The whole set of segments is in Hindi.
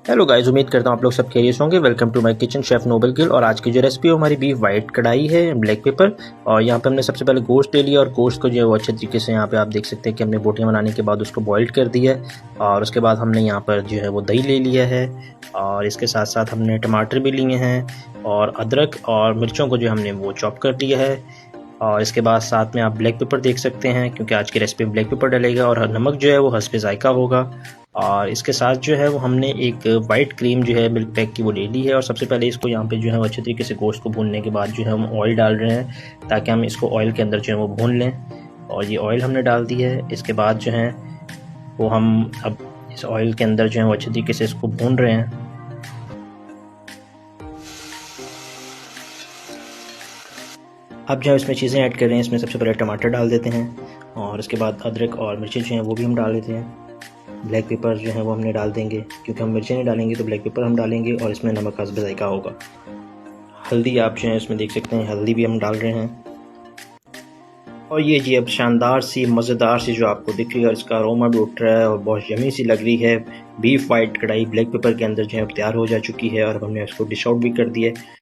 हेलो गाइस, उम्मीद करता हूँ आप लोग सब खैरियत होंगे। Welcome to my kitchen, chef Noble Gill. और आज की जो रेसिपी है हमारी बीफ वाइट कढ़ाई है, ब्लैक पेपर। और यहाँ पे हमने सबसे पहले गोश्त ले लिया और गोश्त को जो है वो अच्छे तरीके से यहाँ पे आप देख सकते हैं कि हमने बोटियाँ बनाने के बाद उसको बॉइल्ड कर दिया है। और उसके बाद हमने यहाँ पर जो है वो दही ले लिया है और इसके साथ साथ हमने टमाटर भी लिए हैं और अदरक और मिर्चों को जो हमने वो चॉप कर लिया है। और इसके बाद साथ में आप ब्लैक पेपर देख सकते हैं क्योंकि आज की रेसिपी में ब्लैक पेपर डलेगा। और नमक जो है वो हस्बे ज़ायका होगा। और इसके साथ जो है वो हमने एक वाइट क्रीम जो है मिल्क पैक की वो ले ली है। और सबसे पहले इसको यहाँ पे जो है वो अच्छे तरीके से गोश्त को भूनने के बाद जो है हम ऑयल डाल रहे हैं ताकि हम इसको ऑयल के अंदर जो है वो भून लें। और ये ऑयल हमने डाल दी है। इसके बाद जो है वो हम अब इस ऑयल के अंदर जो है वो अच्छे तरीके से इसको भून रहे हैं। अब जो है इसमें चीज़ें ऐड कर रहे हैं। इसमें सबसे पहले टमाटर डाल देते हैं और उसके बाद अदरक और मिर्ची जो हैं वो भी हम डाल देते हैं। ब्लैक पेपर जो है वो हमने डाल देंगे क्योंकि हम मिर्ची नहीं डालेंगे तो ब्लैक पेपर हम डालेंगे। और इसमें नमक हस्बे ज़ायका होगा। हल्दी आप जो है इसमें देख सकते हैं, हल्दी भी हम डाल रहे हैं। और ये जी अब शानदार सी मज़ेदार सी जो आपको दिख रही है और इसका अरोमा भी उठ रहा है और बहुत यमी सी लग रही है। बीफ वाइट कढ़ाई ब्लैक पेपर के अंदर जो है तैयार हो जा चुकी है और हमने इसको डिश आउट भी कर दिया है।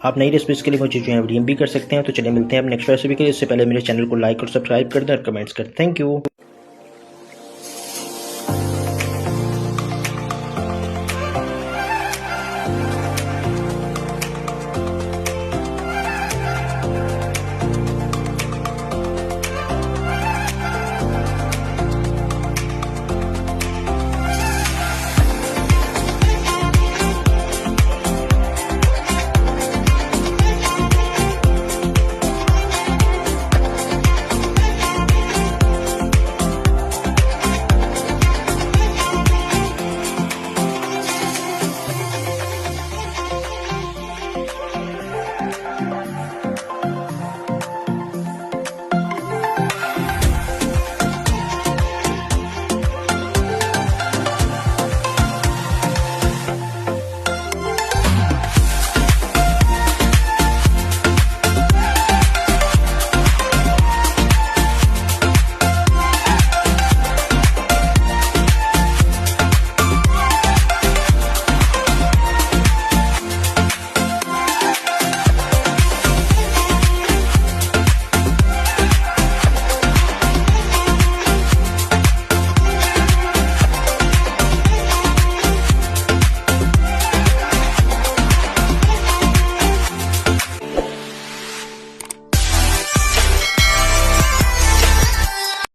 आप नई रेसिपीज़ के लिए मुझे जो है डीएम भी कर सकते हैं। तो चलिए मिलते हैं अब नेक्स्ट रेसिपी के लिए। इससे पहले मेरे चैनल को लाइक और सब्सक्राइब कर दें और कमेंट्स करें। Thank you.